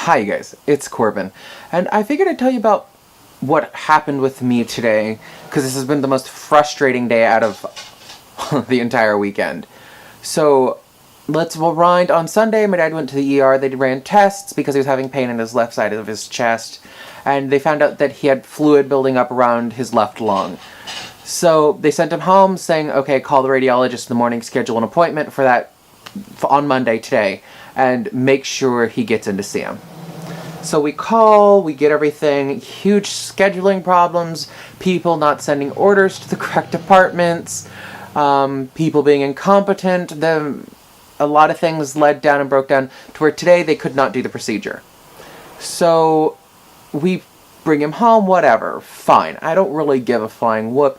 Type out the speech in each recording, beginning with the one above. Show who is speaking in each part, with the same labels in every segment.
Speaker 1: Hi you guys, it's Corbin, and I figured I'd tell you about what happened with me today, because this has been the most frustrating day out of the entire weekend. So, let's rewind. On Sunday, my dad went to the ER. They ran tests because he was having pain in his left side of his chest, and they found out that he had fluid building up around his left lung. So, they sent him home saying, okay, call the radiologist in the morning, schedule an appointment for that on Monday today, and make sure he gets in to see him. So we call, we get everything, huge scheduling problems, people not sending orders to the correct departments, people being incompetent, a lot of things led down and broke down to where today they could not do the procedure. So we bring him home, whatever, fine. I don't really give a flying whoop.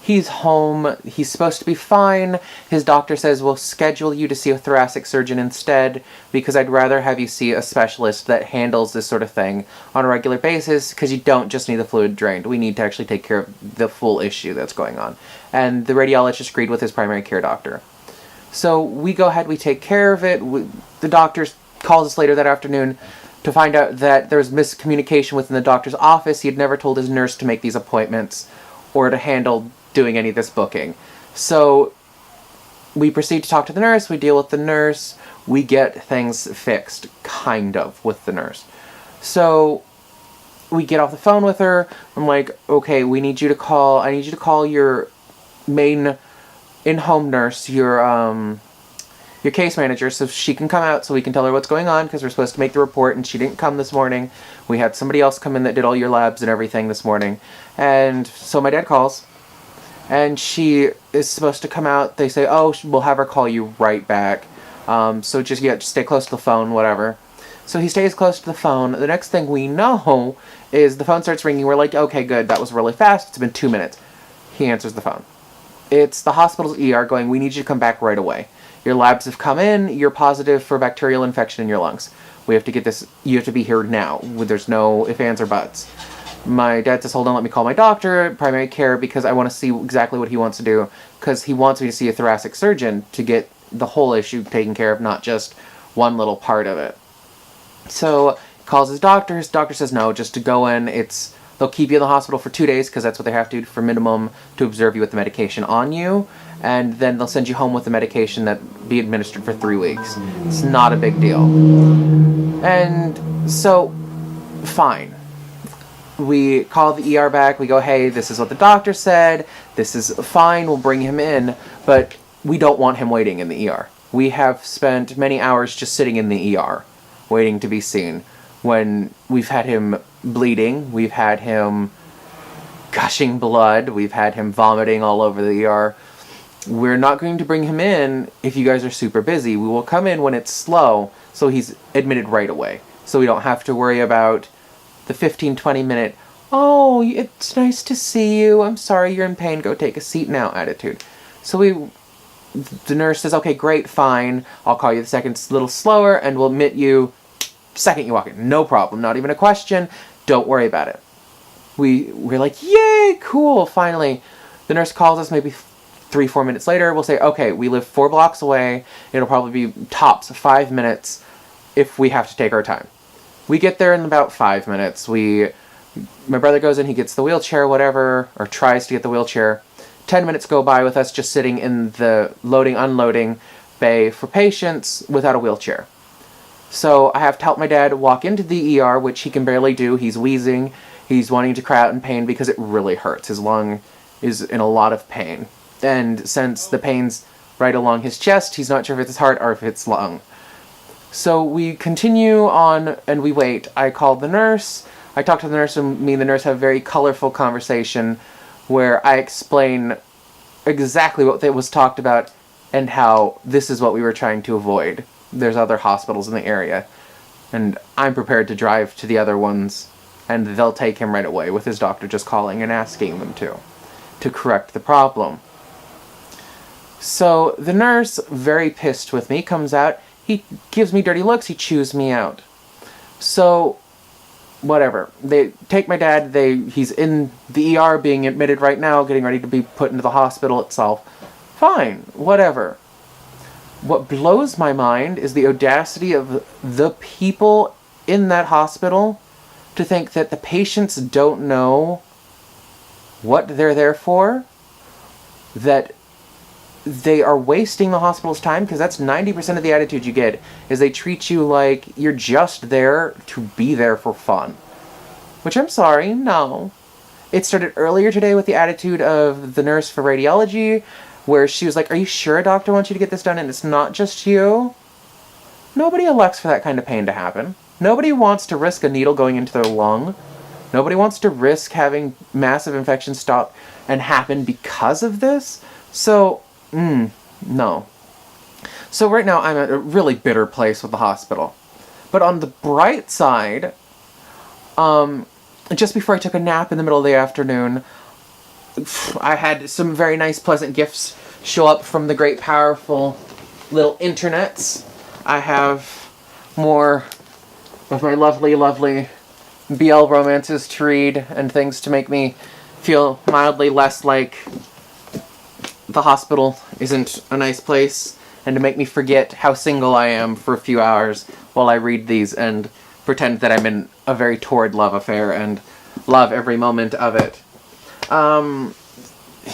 Speaker 1: He's home, he's supposed to be fine. His doctor says, we'll schedule you to see a thoracic surgeon instead, because I'd rather have you see a specialist that handles this sort of thing on a regular basis, because you don't just need the fluid drained. We need to actually take care of the full issue that's going on. And the radiologist agreed with his primary care doctor. So we go ahead, we take care of it. The doctor calls us later that afternoon to find out that there was miscommunication within the doctor's office. He had never told his nurse to make these appointments or to handle doing any of this booking. So we proceed to talk to the nurse, we deal with the nurse, we get things fixed, kind of, with the nurse. So we get off the phone with her. I'm like, okay, I need you to call your main in-home nurse, your case manager, so she can come out so we can tell her what's going on, because we're supposed to make the report and she didn't come this morning. We had somebody else come in that did all your labs and everything this morning. And so my dad calls, and she is supposed to come out. They say, oh, we'll have her call you right back. So just stay close to the phone, whatever. So he stays close to the phone. The next thing we know is the phone starts ringing. We're like, okay, good, that was really fast. It's been 2 minutes. He answers the phone. It's the hospital's ER going, we need you to come back right away. Your labs have come in. You're positive for bacterial infection in your lungs. We have to get this. You have to be here now. There's no ifs, ands, or buts. My dad says, hold on, let me call my doctor, primary care, because I want to see exactly what he wants to do, because he wants me to see a thoracic surgeon to get the whole issue taken care of, not just one little part of it. So he calls his doctor. His doctor says no, just to go in. They'll keep you in the hospital for 2 days, because that's what they have to do for minimum to observe you with the medication on you, and then they'll send you home with the medication that be administered for 3 weeks. It's not a big deal. And so, fine. We call the ER back, we go, hey, this is what the doctor said, this is fine, we'll bring him in, but we don't want him waiting in the ER. We have spent many hours just sitting in the ER, waiting to be seen, when we've had him bleeding, we've had him gushing blood, we've had him vomiting all over the ER. We're not going to bring him in if you guys are super busy. We will come in when it's slow, so he's admitted right away, so we don't have to worry about the 15-20 minute, oh, it's nice to see you, I'm sorry you're in pain, go take a seat now attitude. So the nurse says, okay, great, fine, I'll call you the second little slower, and we'll admit you second you walk in. No problem, not even a question, don't worry about it. We're like, yay, cool, finally. The nurse calls us maybe 3-4 minutes later. We'll say, okay, we live 4 blocks away, it'll probably be tops 5 minutes if we have to take our time. We get there in about 5 minutes. My brother goes in, he gets the wheelchair, whatever, or tries to get the wheelchair. 10 minutes go by with us just sitting in the loading, unloading bay for patients without a wheelchair. So I have to help my dad walk into the ER, which he can barely do. He's wheezing. He's wanting to cry out in pain because it really hurts. His lung is in a lot of pain. And since the pain's right along his chest, he's not sure if it's his heart or if it's lung. So we continue on and we wait. I call the nurse. I talk to the nurse, and me and the nurse have a very colorful conversation where I explain exactly what was talked about and how this is what we were trying to avoid. There's other hospitals in the area, and I'm prepared to drive to the other ones, and they'll take him right away with his doctor just calling and asking them to correct the problem. So the nurse, very pissed with me, comes out. He gives me dirty looks, he chews me out. So, whatever. They take my dad, he's in the ER being admitted right now, getting ready to be put into the hospital itself. Fine, whatever. What blows my mind is the audacity of the people in that hospital to think that the patients don't know what they're there for, that they are wasting the hospital's time, because that's 90% of the attitude you get, is they treat you like you're just there to be there for fun. Which, I'm sorry, no. It started earlier today with the attitude of the nurse for radiology, where she was like, are you sure a doctor wants you to get this done and it's not just you? Nobody elects for that kind of pain to happen. Nobody wants to risk a needle going into their lung. Nobody wants to risk having massive infection stop and happen because of this. So, no. So right now I'm at a really bitter place with the hospital. But on the bright side, just before I took a nap in the middle of the afternoon, I had some very nice, pleasant gifts show up from the great, powerful little internets. I have more of my lovely, lovely BL romances to read and things to make me feel mildly less like the hospital isn't a nice place, and to make me forget how single I am for a few hours while I read these and pretend that I'm in a very torrid love affair and love every moment of it.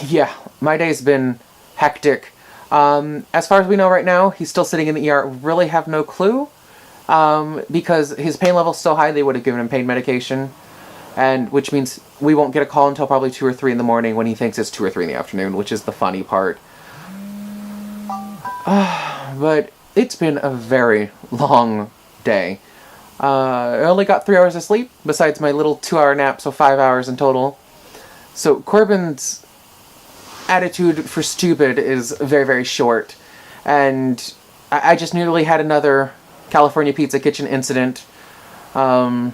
Speaker 1: Yeah, my day's been hectic. As far as we know right now, he's still sitting in the ER. Really have no clue, because his pain level's so high they would have given him pain medication, and which means we won't get a call until probably 2 or 3 in the morning when he thinks it's 2 or 3 in the afternoon, which is the funny part. But it's been a very long day. I only got 3 hours of sleep, besides my little 2-hour nap, so 5 hours in total. So Corbin's attitude for stupid is very, very short. And I just nearly had another California Pizza Kitchen incident. Yeah,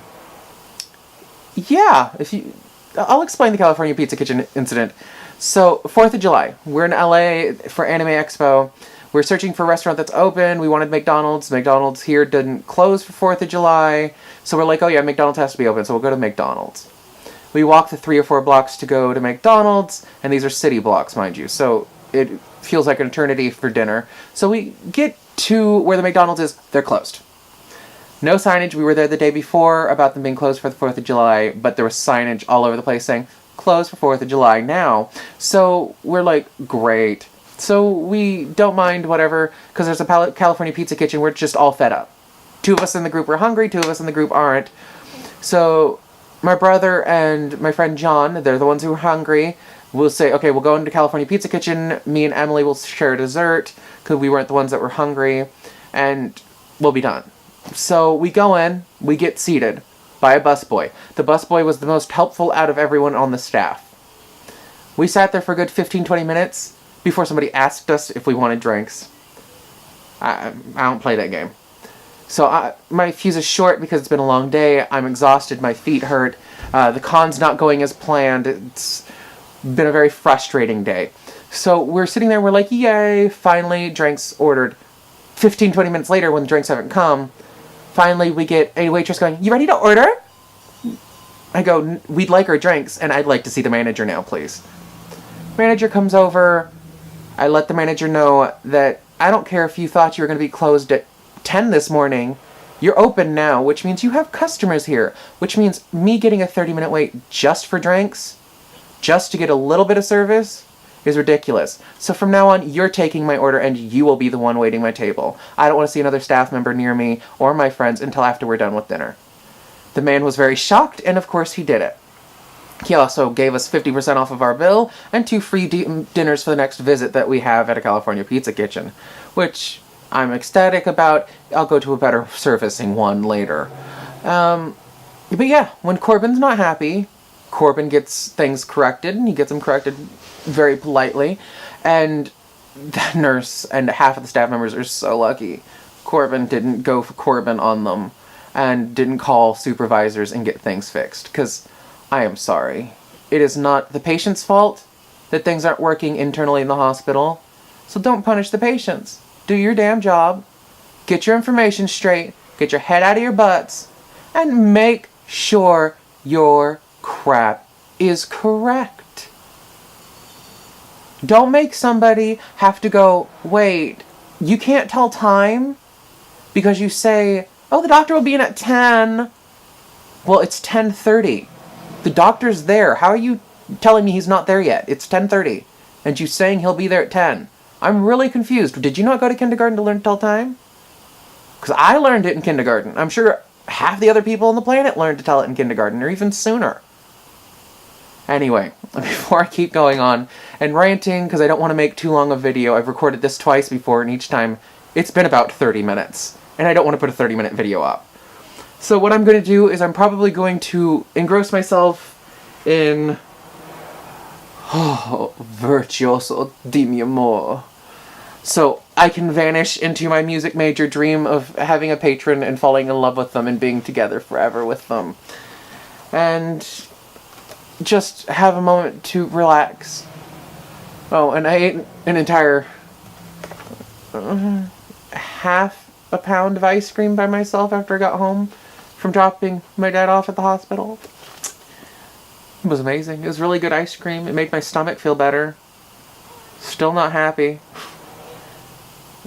Speaker 1: I'll explain the California Pizza Kitchen incident. So, 4th of July, we're in LA for Anime Expo. We're searching for a restaurant that's open. We wanted McDonald's. McDonald's here didn't close for 4th of July. So we're like, oh yeah, McDonald's has to be open, so we'll go to McDonald's. We walk the 3 or 4 blocks to go to McDonald's, and these are city blocks, mind you. So it feels like an eternity for dinner. So we get to where the McDonald's is. They're closed. No signage. We were there the day before about them being closed for the 4th of July, but there was signage all over the place saying, closed for 4th of July now. So we're like, great. So we don't mind whatever, because there's a California Pizza Kitchen. We're just all fed up. 2 of us in the group are hungry, 2 of us in the group aren't. So my brother and my friend John, they're the ones who are hungry. We'll say, okay, we'll go into California Pizza Kitchen. Me and Emily will share dessert, because we weren't the ones that were hungry. And we'll be done. So we go in, we get seated by a busboy. The busboy was the most helpful out of everyone on the staff. We sat there for a good 15-20 minutes before somebody asked us if we wanted drinks. I don't play that game. So my fuse is short because it's been a long day. I'm exhausted. My feet hurt. The con's not going as planned. It's been a very frustrating day. So we're sitting there. We're like, yay, finally, drinks ordered. 15-20 minutes later, when the drinks haven't come, finally we get a waitress going, you ready to order? I go, we'd like our drinks, and I'd like to see the manager now, please. Manager comes over. I let the manager know that I don't care if you thought you were going to be closed at 10 this morning. You're open now, which means you have customers here, which means me getting a 30-minute wait just for drinks, just to get a little bit of service, is ridiculous. So from now on, you're taking my order and you will be the one waiting my table. I don't want to see another staff member near me or my friends until after we're done with dinner. The man was very shocked, and of course he did it. He also gave us 50% off of our bill and 2 free dinners for the next visit that we have at a California Pizza Kitchen, which I'm ecstatic about. I'll go to a better servicing one later. But yeah, when Corbin's not happy, Corbin gets things corrected, and he gets them corrected very politely. And the nurse and half of the staff members are so lucky. Corbin didn't go for Corbin on them and didn't call supervisors and get things fixed, because I am sorry. It is not the patient's fault that things aren't working internally in the hospital. So don't punish the patients. Do your damn job. Get your information straight. Get your head out of your butts. And make sure your crap is correct. Don't make somebody have to go, wait, you can't tell time? Because you say, Oh, the doctor will be in at 10. Well, it's 10:30. The doctor's there. How are you telling me he's not there yet? It's 10:30. And you saying he'll be there at 10. I'm really confused. Did you not go to kindergarten to learn to tell time? Because I learned it in kindergarten. I'm sure half the other people on the planet learned to tell it in kindergarten, or even sooner. Anyway, before I keep going on and ranting, because I don't want to make too long a video, I've recorded this twice before, and each time it's been about 30 minutes. And I don't want to put a 30-minute video up. So what I'm going to do is I'm probably going to engross myself in... Oh, virtuoso di mi amor. So I can vanish into my music major dream of having a patron and falling in love with them and being together forever with them. And just have a moment to relax. Oh, and I ate an entire half a pound of ice cream by myself after I got home from dropping my dad off at the hospital. It was amazing. It was really good ice cream. It made my stomach feel better. Still not happy.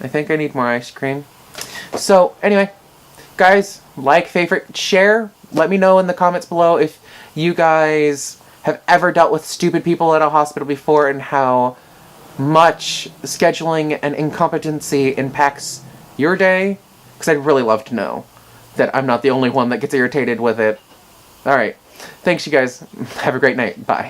Speaker 1: I think I need more ice cream. So, anyway, guys, like, favorite, share. Let me know in the comments below if you guys have ever dealt with stupid people at a hospital before and how much scheduling and incompetency impacts your day. Because I'd really love to know that I'm not the only one that gets irritated with it. Alright. Thanks, you guys. Have a great night. Bye.